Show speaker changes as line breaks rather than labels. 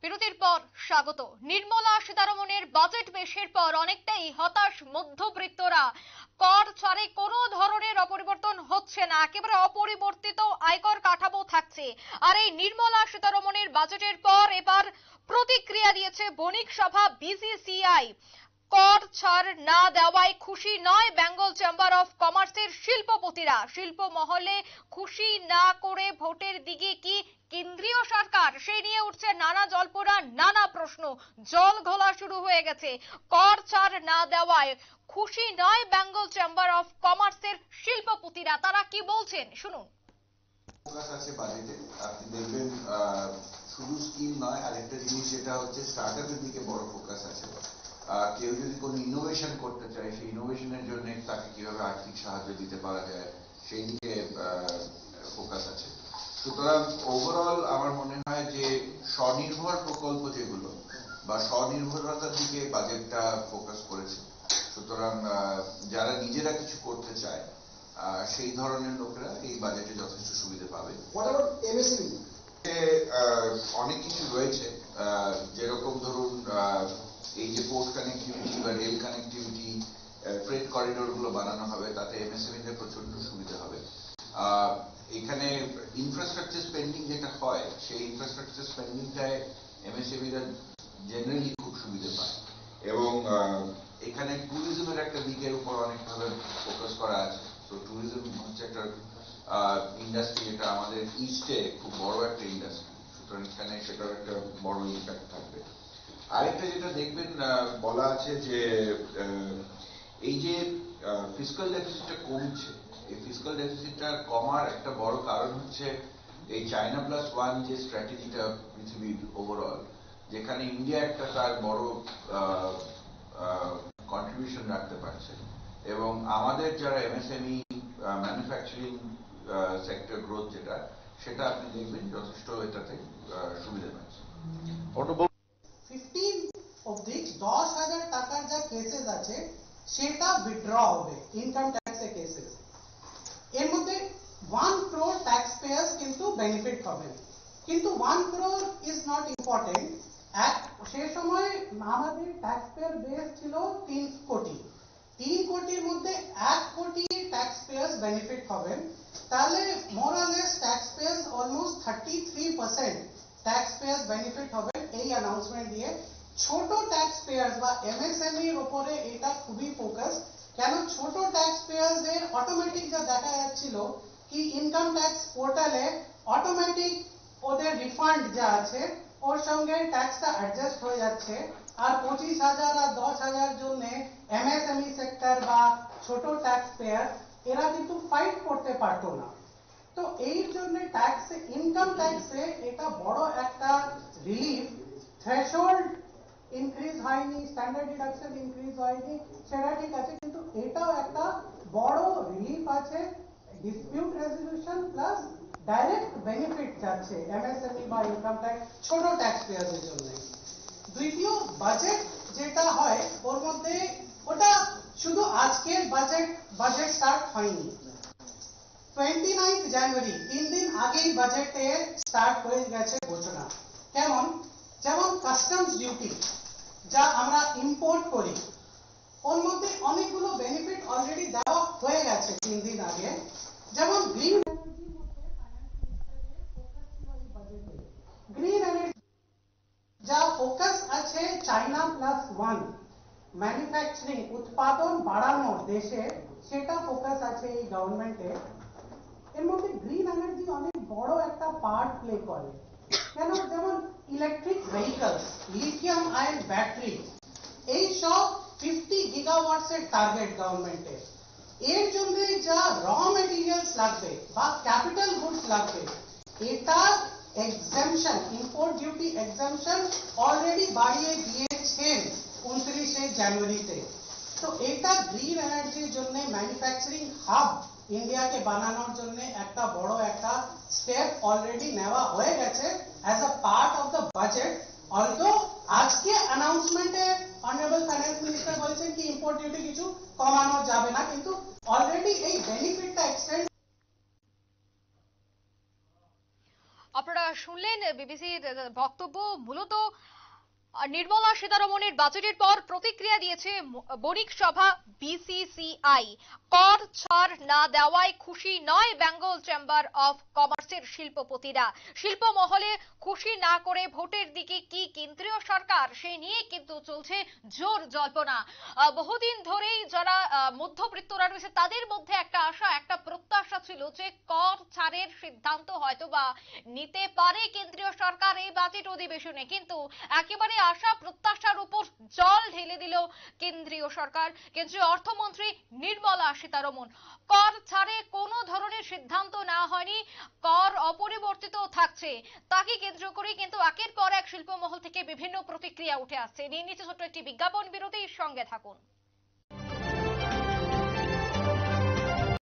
বিরতির পর স্বাগত। নির্মলা সীতারমণের বাজেট পেশের পর অনেকটাই হতাশ মধ্যবিত্তরা। কর ছাড়ে কোনো ধরনের অপরিবর্তন হচ্ছে না, একেবারে অপরিবর্তিত আয়কর কাঠামো থাকছে। আর এই নির্মলা সীতারমণের বাজেটের পর এবার প্রতিক্রিয়া দিয়েছে বণিক সভা বিসিসিআই। কর ছাড় না দেওয়ায় খুশি নয় বেঙ্গল চেম্বার অফ কমার্সের শিল্পপতিরা। শিল্প মহলে খুশি না করে ভোটের দিকে কি কেন্দ্রীয় সরকার, সেই নিয়ে উঠছে নানা জল্পনা, নানা প্রশ্ন। জল ঘোলা শুরু হয়ে গেছে। কর ছাড় না দেওয়ায় খুশি নয় বেঙ্গল চেম্বার অফ কমার্সের শিল্পপতিরা। তারা কি বলছেন শুনুন।
ফোকাস আছে বাজেটে, আপনি দেখবেন শুধু স্কিম নয়, আরেকটা জিনিস যেটা হচ্ছে স্টার্টআপের দিকে বড় ফোকাস আছে। কেউ যদি কোনো ইনোভেশন করতে চায়, সেই ইনোভেশনের জন্য তাকে কিভাবে আর্থিক সাহায্য দিতে পারা যায় সেই দিকে ফোকাস আছে। সুতরাং ওভারঅল আমার মনে হয় যে স্বনির্ভর প্রকল্প যেগুলো বা স্বনির্ভরতার দিকে বাজেটটা ফোকাস করেছে। সুতরাং যারা নিজেরা কিছু করতে চায় সেই ধরনের লোকেরা এই বাজেটে যথেষ্ট সুবিধা পাবে। অনেক কিছু রয়েছে, যেরকম ধরুন এই যে পোর্ট কানেক্টিভিটি বা রেল কানেক্টিভিটি, ফ্রেট করিডোর গুলো বানানো হবে, তাতে এমএসএমইদের প্রচন্ড সুবিধা হবে। এখানে ইনফ্রাস্ট্রাকচার স্পেন্ডিং যেটা হয়, সেই ইনফ্রাস্ট্রাকচার স্পেন্ডিংটায় এমএসএমইরা জেনারেলি খুব সুবিধা পায়। এবং এখানে ট্যুরিজমের একটা দিকের উপর অনেকভাবে ফোকাস করা আছে। তো ট্যুরিজম হচ্ছে একটা ইন্ডাস্ট্রি, যেটা আমাদের ইস্টে খুব বড় একটা ইন্ডাস্ট্রি। সুতরাং এখানে সেটার একটা বড় ইম্প্যাক্ট থাকবে। আরেকটা যেটা দেখবেন বলা আছে যে এই যে ফিসকাল ডেফিসিটটা কমছে, এই ফিসকাল ডেফিসিটটা কমার একটা বড় কারণ হচ্ছে এই চায়না প্লাস ওয়ান যে স্ট্র্যাটেজিটা পৃথিবীর ওভারঅল, যেখানে ইন্ডিয়া একটা তার বড় কন্ট্রিবিউশন রাখতে পারছে। এবং আমাদের যারা এমএসএমই ম্যানুফ্যাকচারিং সেক্টর গ্রোথ যেটা, সেটা আপনি দেখবেন যথেষ্ট এটাতে সুবিধা পাচ্ছে।
15 অবধি 10,000 টাকার যা কেসেস আছে সেটা উইথড্র হবে ইনকাম ট্যাক্সের কেসেস। এর মধ্যে 1 crore ট্যাক্স পেয়ার্স কিন্তু বেনিফিট হবেন, কিন্তু 1 crore ইজ নট ইম্পর্টেন্ট। সে সময় আমাদের ট্যাক্স পেয়ার বেস ছিল 3 কোটি। 3 কোটির মধ্যে 1 কোটি ট্যাক্স পেয়ার্স বেনিফিট হবেন। তাহলে more or less tax pairs almost 33% tax pairs benefit হবেন এই অ্যানাউন্সমেন্ট দিয়ে। ছোট ট্যাক্স পেয়ার্স বা এমএসএমই এর উপরে এটা খুবই ফোকাস। কেন ছোট ট্যাক্স পেয়ার্স এর অটোমেটিক যা দেখা যাচ্ছিল কি ইনকাম ট্যাক্স পোর্টালে অটোমেটিক ওদের রিফান্ড যা আছে ওর সঙ্গে ট্যাক্সটা অ্যাডজাস্ট হয়ে যাচ্ছে। আর 25,000 আর 10,000 জন্য এমএসএমই সেক্টর বা ছোট ট্যাক্স পেয়ার এরা কিন্তু ফাইট করতে পারতো না। তো এই জন্য ট্যাক্সে, ইনকাম ট্যাক্সে এটা বড় একটা রিলিফ। থ্রেশহোল্ড ইনক্রিজ হয়নি, স্ট্যান্ডার্ড ডিডাকশন ইনক্রিজ হয়নি, সেটা ঠিক আছে, কিন্তু এটাও একটা বড় রিলিফ আছে। Dispute resolution plus direct benefit যাচ্ছে এমএসএমই বা ইনকাম ট্যাক্স ছোট ট্যাক্স পেয়ারদের জন্য। দ্বিতীয় বাজেট যেটা হয় ওর মধ্যে ওটা শুধু আজকের বাজেট স্টার্ট হয়নি। 29 জানুয়ারি 3 দিন আগেই বাজেটে স্টার্ট হয়ে গেছে ঘোষণা। কেমন? যেমন কাস্টমস ডিউটি যা আমরা ইম্পোর্ট করি, ওর মধ্যে অনেকগুলো বেনিফিট অলরেডি দেওয়া হয়ে গেছে 3 দিন আগে। যেমন গ্রিন এনার্জির মধ্যে ফাইন্যান্স মিনিস্টারের ফোকাস ছিল এই বাজেটে। গ্রিন এনার্জি যা ফোকাস আছে চায়না প্লাস ওয়ান ম্যানুফ্যাকচারিং, উৎপাদন বাড়ানোর দেশে, সেটা ফোকাস আছে এই গভর্নমেন্টের। এর মধ্যে গ্রিন এনার্জি অনেক বড় একটা পার্ট প্লে করে। কেন? যেমন electric vehicles, lithium ion battery, এই সব 50 গিগাওয়াটস এর টার্গেট গভর্নমেন্টের। এর জন্য যা র মেটেরিয়ালস লাগবে বা ক্যাপিটাল গুডস লাগবে, এটা exemption, import duty exemption already বাড়িয়ে দিয়েছেন 29 জানুয়ারিতে। তো এটা গ্রিন এনার্জির জন্য ম্যানুফ্যাকচারিং হাব ইন্ডিয়াকে বানানোর জন্য একটা বড় একটা স্টেপ অলরেডি নেওয়া হয়ে গেছে as a part of the budget. Although আজকে অ্যানাউন্সমেন্টে অনারেবল ফাইন্যান্স মিনিস্টার বলছেন কি ইম্পোর্ট ডিউটি কিছু কমানো যাবে না, কিন্তু অলরেডি এই বেনিফিটটা এক্সটেন্ড।
আপনারা শুনলেন বিবিসির বক্তব্য। মূলত নির্মলা সীতারমণের বাজেটের পর প্রতিক্রিয়া দিয়েছে বণিক সভা বিসিসিআই। কর ছাড় না দেওয়ায় খুশি নয় বেঙ্গল চেম্বার অফ কমার্সের শিল্পপতিরা। শিল্প মহলে খুশি না করে ভোটের দিকে কি কেন্দ্রীয় সরকার, সেই নিয়ে কিন্তু চলছে জোর জল্পনা। বহুদিন ধরেই যারা মধ্যবিত্তরা রয়েছে তাদের মধ্যে একটা আশা, একটা প্রত্যাশা ছিল যে কর ছাড়ের সিদ্ধান্ত হয়তোবা নিতে পারে কেন্দ্রীয় সরকার এই বাজেট অধিবেশনে, কিন্তু একেবারে আশা প্রত্যাশার উপর জল ঢেলে দিল কেন্দ্রীয় সরকার। কেন্দ্রীয় অর্থমন্ত্রী নির্মলা সীতারমণ কর ছাড়ে কোনো ধরনের সিদ্ধান্ত নেওয়া হয়নি, কর অপরিবর্তিত থাকছে। তাকে কেন্দ্র করে কিন্তু একের পর এক শিল্পমহল থেকে বিভিন্ন প্রতিক্রিয়া উঠে আসছে। নিয়ে নিচ্ছে ছোট্ট একটি বিজ্ঞাপন বিরতির সঙ্গে থাকুন।